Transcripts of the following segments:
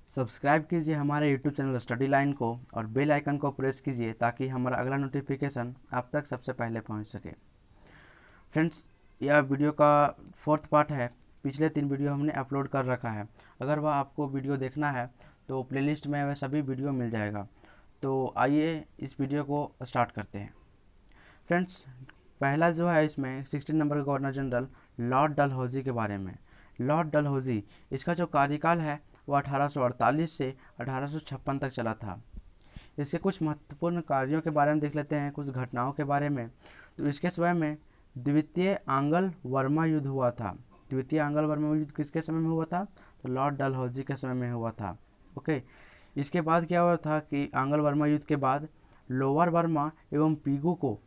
Subscribe कीजिए हमारे YouTube channel study line को और बेल आइकन को प्रेस कीजिए ताकि हमारा अगला नोटिफिकेशन आप तक सबसे पहले पहुंच सके। फ्रेंड्स, यह वीडियो का फोर्थ पार्ट है। पिछले 3 वीडियो हमने अपलोड कर रखा है। अगर वह आपको वीडियो देखना है तो प्लेलिस्ट में वह सभी वीडियो मिल जाएगा। तो आइए इस वीडियो को स्टार्ट करते हैं। फ्रेंड्स, पहला जो है इसमें 16 नंबर का गवर्नर जनरल लॉर्ड डलहौजी के बारे में। लॉर्ड डलहौजी, इसका जो कार्यकाल है वो 1848 से 1856 तक चला था। इसके कुछ महत्वपूर्ण कार्यों के बारे में देख लेते हैं, कुछ घटनाओं के बारे में। तो इसके समय में द्वितीय आंग्ल वर्मा युद्ध हुआ था। द्वितीय आंग्ल वर्मा युद्ध किसके समय में हुआ था? तो लॉर्ड डलहौजी के समय में हुआ था। ओके, इसके बाद क्या हुआ था कि आंग्ल वर्मा युद्ध के बाद लोअर बर्मा एवं पीगू को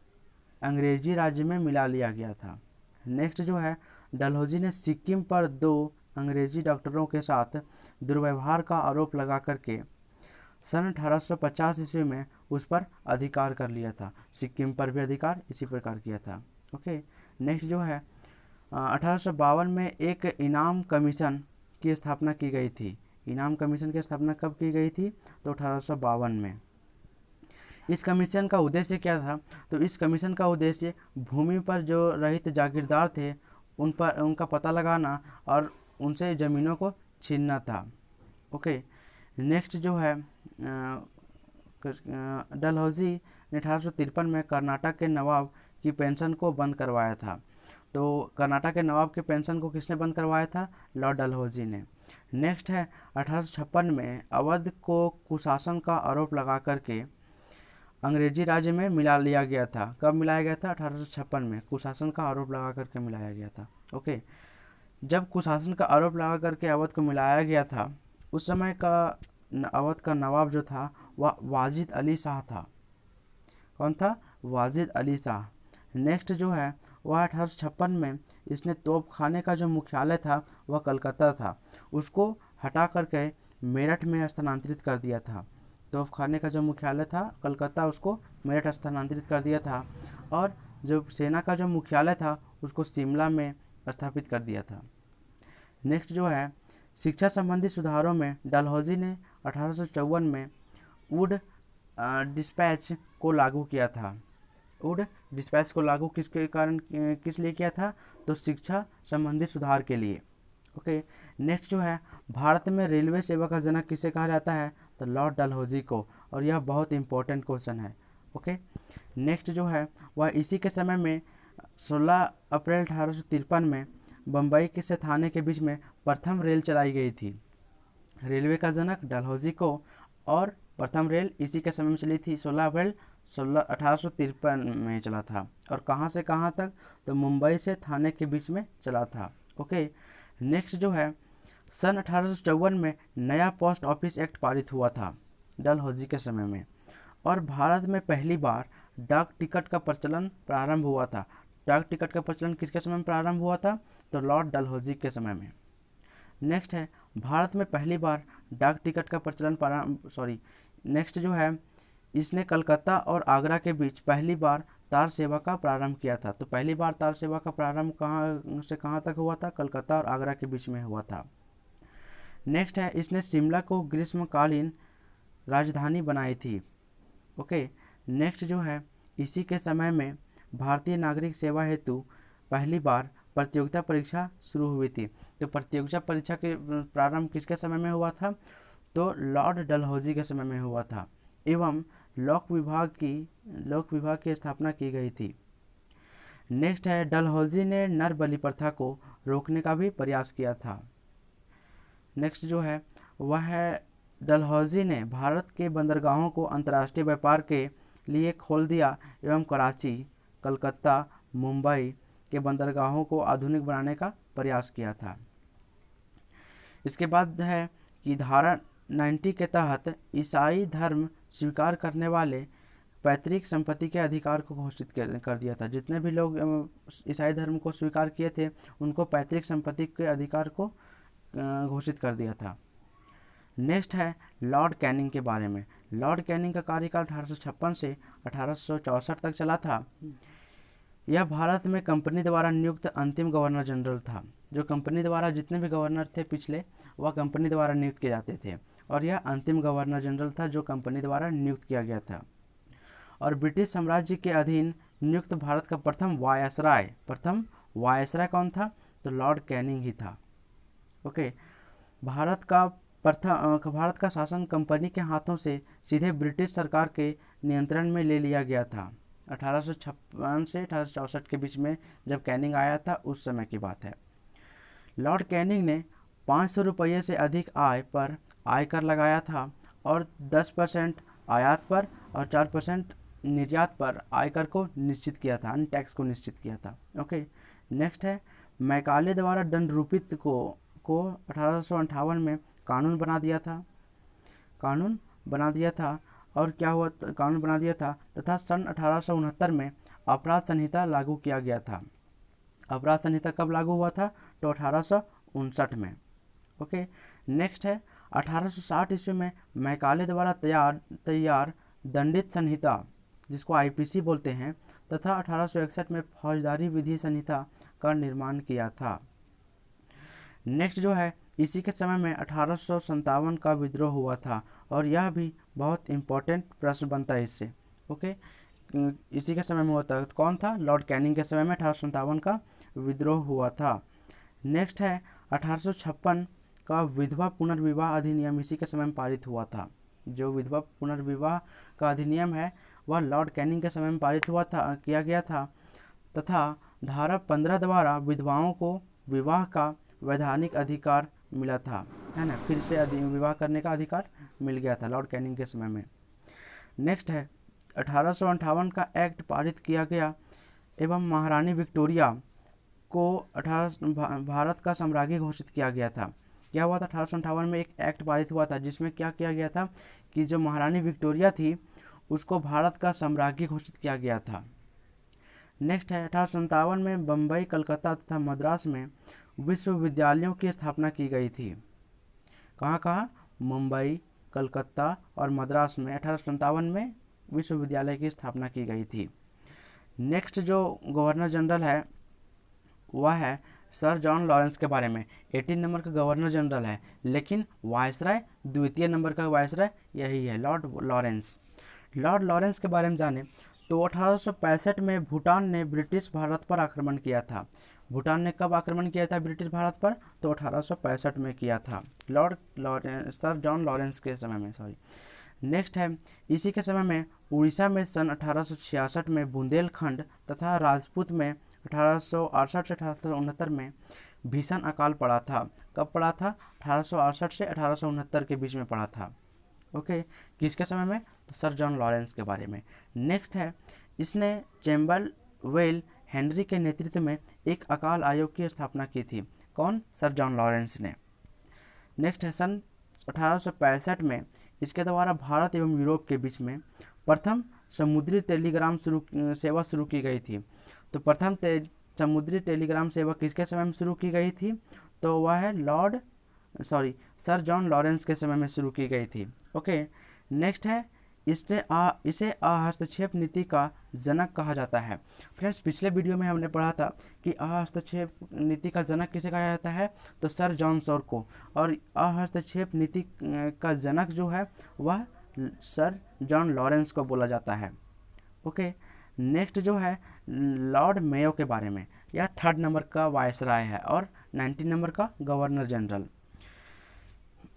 अंग्रेजी राज्य में मिला लिया गया था। नेक्स्ट जो है, डलहौजी ने सिक्किम पर 2 अंग्रेजी डॉक्टरों के साथ दुर्व्यवहार का आरोप लगा करके सन 1850 ईस्वी में उस पर अधिकार कर लिया था। सिक्किम पर भी अधिकार इसी प्रकार किया था। ओके, नेक्स्ट जो है 1852 में एक इनाम कमीशन की स्थापना की गई थी। इनाम कमीशन की स्थापना कब की गई थी? तो 1852 में। इस कमीशन का उद्देश्य क्या था? तो इस कमीशन का उद्देश्य भूमि पर जो रहित जागीरदार थे उनका पता लगाना और उनसे ज़मीनों को छीनना था। ओके, नेक्स्ट जो है डलहौजी ने 1853 में कर्नाटक के नवाब की पेंशन को बंद करवाया था। तो कर्नाटक के नवाब के पेंशन को किसने बंद करवाया था? लॉर्ड डलहौजी ने। नेक्स्ट है 1856 में अवध को कुशासन का आरोप लगा करके अंग्रेजी राज्य में मिला लिया गया था। कब मिलाया गया था? 1856 में कुशासन का आरोप लगा करके मिलाया गया था। ओके, जब कुशासन का आरोप लगा करके अवध को मिलाया गया था, उस समय का अवध का नवाब जो था वह वाजिद अली शाह था। कौन था? वाजिद अली शाह। नेक्स्ट जो है वह 1856 में इसने तोपखाने का जो मुख्यालय था वह कलकत्ता था, उसको हटा करके मेरठ में स्थानांतरित कर दिया था। तोपखाने का जो मुख्यालय था कलकत्ता, उसको मेरठ स्थानांतरित कर दिया था। और जो सेना का जो मुख्यालय था उसको शिमला में स्थापित कर दिया था। नेक्स्ट जो है शिक्षा संबंधी सुधारों में डलहौजी ने 1854 में वुड डिस्पैच को लागू किया था। वुड डिस्पैच को लागू किसके कारण किस लिए किया था? तो शिक्षा संबंधी सुधार के लिए। ओके, नेक्स्ट जो है भारत में रेलवे सेवा का जनक किसे कहा जाता है? तो लॉर्ड डलहौजी को, और यह बहुत इंपॉर्टेंट क्वेश्चन है। ओके, नेक्स्ट जो है वह इसी के समय में 16 अप्रैल 1853 में बम्बई के से थाने के बीच में प्रथम रेल चलाई गई थी। रेलवे का जनक डलहौजी को, और प्रथम रेल इसी के समय में चली थी। 16 अप्रैल 1853 में चला था। और कहाँ से कहाँ तक? तो मुंबई से थाने के बीच में चला था। ओके, नेक्स्ट जो है सन 1854 में नया पोस्ट ऑफिस एक्ट पारित हुआ था डलहौजी के समय में। और भारत में पहली बार डाक टिकट का प्रचलन प्रारंभ हुआ था। डाक टिकट का प्रचलन किसके समय में प्रारंभ हुआ था? तो लॉर्ड डलहौजी के समय में। नेक्स्ट है भारत में पहली बार डाक टिकट का प्रचलन नेक्स्ट जो है इसने कलकत्ता और आगरा के बीच पहली बार तार सेवा का प्रारंभ किया था। तो पहली बार तार सेवा का प्रारंभ कहाँ से कहाँ तक हुआ था? कलकत्ता और आगरा के बीच में हुआ था। नेक्स्ट है इसने शिमला को ग्रीष्मकालीन राजधानी बनाई थी। ओके, नेक्स्ट जो है इसी के समय में भारतीय नागरिक सेवा हेतु पहली बार प्रतियोगिता परीक्षा शुरू हुई थी। तो प्रतियोगिता परीक्षा के प्रारंभ किसके समय में हुआ था? तो लॉर्ड डलहौजी के समय में हुआ था। एवं लोक विभाग की स्थापना की गई थी। नेक्स्ट है डलहौजी ने नर बलि प्रथा को रोकने का भी प्रयास किया था। नेक्स्ट जो है वह है डलहौजी ने भारत के बंदरगाहों को अंतर्राष्ट्रीय व्यापार के लिए खोल दिया एवं कराची, कलकत्ता, मुंबई के बंदरगाहों को आधुनिक बनाने का प्रयास किया था। इसके बाद है कि धारा 90 के तहत ईसाई धर्म स्वीकार करने वाले पैतृक संपत्ति के अधिकार को घोषित कर दिया था। जितने भी लोग ईसाई धर्म को स्वीकार किए थे उनको पैतृक संपत्ति के अधिकार को घोषित कर दिया था। नेक्स्ट है लॉर्ड कैनिंग के बारे में। लॉर्ड कैनिंग का कार्यकाल 1856 से 1864 तक चला था। यह भारत में कंपनी द्वारा नियुक्त अंतिम गवर्नर जनरल था। जो कंपनी द्वारा जितने भी गवर्नर थे पिछले, वह कंपनी द्वारा नियुक्त किए जाते थे। और यह अंतिम गवर्नर जनरल था जो कंपनी द्वारा नियुक्त किया गया था। और ब्रिटिश साम्राज्य के अधीन नियुक्त भारत का प्रथम वायसराय कौन था? तो लॉर्ड कैनिंग ही था। ओके, भारत का शासन कंपनी के हाथों से सीधे ब्रिटिश सरकार के नियंत्रण में ले लिया गया था। 1856 से 1864 के बीच में जब कैनिंग आया था उस समय की बात है। लॉर्ड कैनिंग ने 500 रुपये से अधिक आय पर आयकर लगाया था और 10% आयात पर और 4% निर्यात पर आयकर को निश्चित किया था, अन्य टैक्स को निश्चित किया था। ओके, नेक्स्ट है मैकाले द्वारा दंडरूपित को 1858 में कानून बना दिया था और क्या हुआ? कानून बना दिया था तथा सन 1869 में अपराध संहिता लागू किया गया था। अपराध संहिता कब लागू हुआ था? तो 1859 में। ओके, नेक्स्ट है 1860 ईस्वी में मैकाले द्वारा तैयार दंडित संहिता, जिसको आईपीसी बोलते हैं, तथा 1861 में फौजदारी विधि संहिता का निर्माण किया था। नेक्स्ट जो है इसी के समय में 1857 का विद्रोह हुआ था और यह भी बहुत इंपॉर्टेंट प्रश्न बनता है इससे। ओके, इसी के समय में हुआ था। कौन था? लॉर्ड कैनिंग के समय में 1857 का विद्रोह हुआ था। नेक्स्ट है 1856 का विधवा पुनर्विवाह अधिनियम इसी के समय में पारित हुआ था। जो विधवा पुनर्विवाह का अधिनियम है वह लॉर्ड कैनिंग के समय में पारित किया गया था तथा धारा 15 द्वारा विधवाओं को विवाह का वैधानिक अधिकार मिला था, है ना, फिर से विवाह करने का अधिकार मिल गया था लॉर्ड कैनिंग के समय में। नेक्स्ट है 1858 का एक्ट पारित किया गया एवं महारानी विक्टोरिया को भारत का साम्राज्ञी घोषित किया गया था। क्या हुआ था? 1858 में एक एक्ट पारित हुआ था जिसमें क्या किया गया था कि जो महारानी विक्टोरिया थी उसको भारत का साम्राज्ञी घोषित किया गया था। नेक्स्ट है 1857 में बम्बई, कलकत्ता तथा मद्रास में विश्वविद्यालयों की स्थापना की गई थी। कहाँ? मुंबई, कलकत्ता और मद्रास में 1857 में विश्वविद्यालय की स्थापना की गई थी। नेक्स्ट जो गवर्नर जनरल है वह है सर जॉन लॉरेंस के बारे में। 18 नंबर का गवर्नर जनरल है, लेकिन वायसराय द्वितीय नंबर का वायसराय यही है, लॉर्ड लॉरेंस। लॉर्ड लॉरेंस के बारे में जाने तो 1865 में भूटान ने ब्रिटिश भारत पर आक्रमण किया था। भूटान ने कब आक्रमण किया था ब्रिटिश भारत पर? तो 1865 में किया था, सर जॉन लॉरेंस के समय में, सॉरी। नेक्स्ट है इसी के समय में उड़ीसा में सन 1866 में बुंदेलखंड तथा राजपूत में 1868 से 1869 में भीषण अकाल पड़ा था। कब पड़ा था? 1868 से 1869 के बीच में पड़ा था। ओके, किसके समय में? तो सर जॉन लॉरेंस के बारे में। नेक्स्ट है इसने चैम्बरवेल हेनरी के नेतृत्व में एक अकाल आयोग की स्थापना की थी। कौन? सर जॉन लॉरेंस ने। नेक्स्ट है सन 1865 में इसके द्वारा भारत एवं यूरोप के बीच में प्रथम समुद्री टेलीग्राम सेवा शुरू की गई थी। तो प्रथम समुद्री टेलीग्राम सेवा किसके समय में शुरू की गई थी? तो वह है सर जॉन लॉरेंस के समय में शुरू की गई थी। ओके, नेक्स्ट है इसे हस्तक्षेप नीति का जनक कहा जाता है। फ्रेंड्स, पिछले वीडियो में हमने पढ़ा था कि हस्तक्षेप नीति का जनक किसे कहा जाता है? तो सर जॉन सॉर को। और हस्तक्षेप नीति का जनक जो है वह सर जॉन लॉरेंस को बोला जाता है। ओके, नेक्स्ट जो है लॉर्ड मेयो के बारे में। यह 3rd नंबर का वायसराय है और 19 नंबर का गवर्नर जनरल।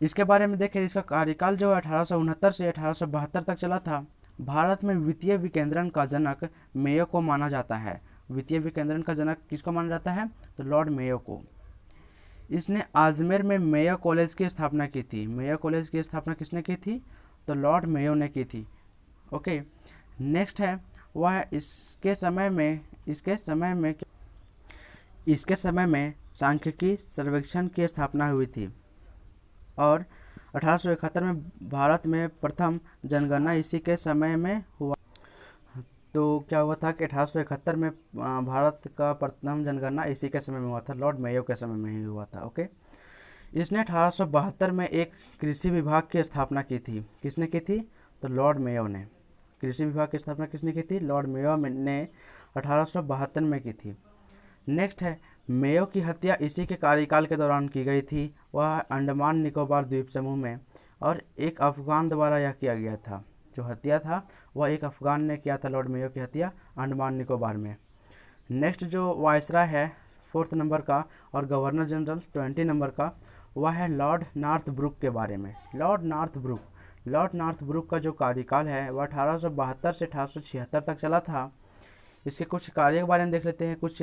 इसके बारे में देखें, इसका कार्यकाल जो है 1869 से 1872 तक चला था। भारत में वित्तीय विकेंद्रण का जनक मेयो को माना जाता है। वित्तीय विकेंद्रण का जनक किसको माना जाता है? तो लॉर्ड मेयो को। इसने आजमेर में मेयो कॉलेज की स्थापना की थी। मेयो कॉलेज की स्थापना किसने की थी? तो लॉर्ड मेयो ने की थी। ओके, नेक्स्ट है वह इसके समय में सांख्यिकी सर्वेक्षण की स्थापना हुई थी और 1871 में भारत में प्रथम जनगणना इसी के समय में हुआ। तो क्या हुआ था कि 1871 में भारत का प्रथम जनगणना इसी के समय में हुआ था, लॉर्ड मेयो के समय में ही हुआ था। ओके, इसने 1872 में एक कृषि विभाग की स्थापना की थी। किसने की थी? तो लॉर्ड मेयो ने। कृषि विभाग की स्थापना किसने की थी? लॉर्ड मेयो ने 1872 में की थी। नेक्स्ट है मेयो की हत्या इसी के कार्यकाल के दौरान की गई थी। वह अंडमान निकोबार द्वीप समूह में और एक अफ़गान द्वारा यह किया गया था। जो हत्या था वह एक अफ़गान ने किया था, लॉर्ड मेयो की हत्या अंडमान निकोबार में। नेक्स्ट जो वायसराय है 4th नंबर का और गवर्नर जनरल 20 नंबर का, वह है लॉर्ड नॉर्थब्रुक के बारे में। लॉर्ड नॉर्थब्रुक का जो कार्यकाल है वह 1872 से 1876 तक चला था। इसके कुछ कार्य के बारे में देख लेते हैं, कुछ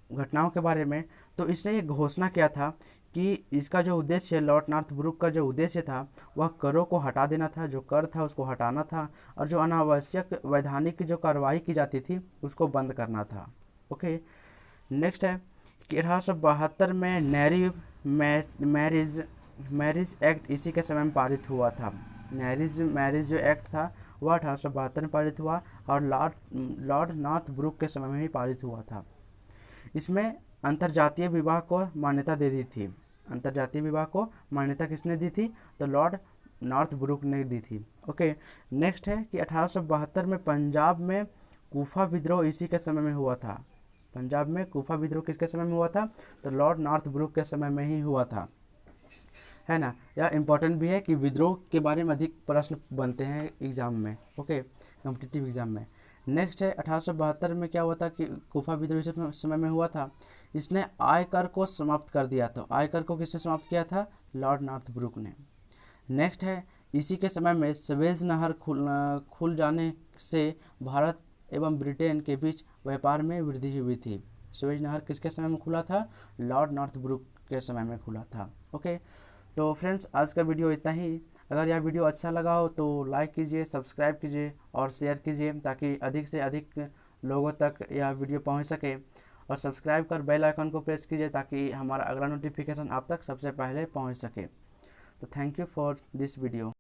घटनाओं के बारे में। तो इसने ये घोषणा किया था कि इसका जो उद्देश्य, लॉर्ड नॉर्थब्रुक का जो उद्देश्य था वह करों को हटा देना था, जो कर था उसको हटाना था, और जो अनावश्यक वैधानिक जो कार्रवाई की जाती थी उसको बंद करना था। ओके, नेक्स्ट है कि 1872 में नैरी मैरिज एक्ट इसी के समय में पारित हुआ था। मैरिज जो एक्ट था वह 1872 में पारित हुआ और लॉर्ड नॉर्थब्रुक के समय में ही पारित हुआ था। इसमें अंतर्जातीय विवाह को मान्यता दे दी थी। अंतर्जातीय विवाह को मान्यता किसने दी थी? तो लॉर्ड नॉर्थब्रुक ने दी थी। ओके, नेक्स्ट है कि 1872 में पंजाब में कूफा विद्रोह इसी के समय में हुआ था। पंजाब में कूफा विद्रोह किसके समय में हुआ था? तो लॉर्ड नॉर्थब्रुक के समय में ही हुआ था, है ना। यह इम्पोर्टेंट भी है कि विद्रोह के बारे में अधिक प्रश्न बनते हैं एग्जाम में, ओके, कॉम्पिटिटिव एग्जाम में। नेक्स्ट है 1872 में क्या हुआ था कि कूफा विद्रोह इस समय में हुआ था। इसने आयकर को समाप्त कर दिया था। आयकर को किसने समाप्त किया था? लॉर्ड नॉर्थब्रुक ने। नेक्स्ट है इसी के समय में स्वेज नहर खुल जाने से भारत एवं ब्रिटेन के बीच व्यापार में वृद्धि हुई थी। स्वेज नहर किसके समय में खुला था? लॉर्ड नॉर्थब्रुक के समय में खुला था। ओके, तो फ्रेंड्स आज का वीडियो इतना ही। अगर यह वीडियो अच्छा लगा हो तो लाइक कीजिए, सब्सक्राइब कीजिए और शेयर कीजिए ताकि अधिक से अधिक लोगों तक यह वीडियो पहुंच सके। और सब्सक्राइब कर बेल आइकन को प्रेस कीजिए ताकि हमारा अगला नोटिफिकेशन आप तक सबसे पहले पहुंच सके। तो thank you for this video.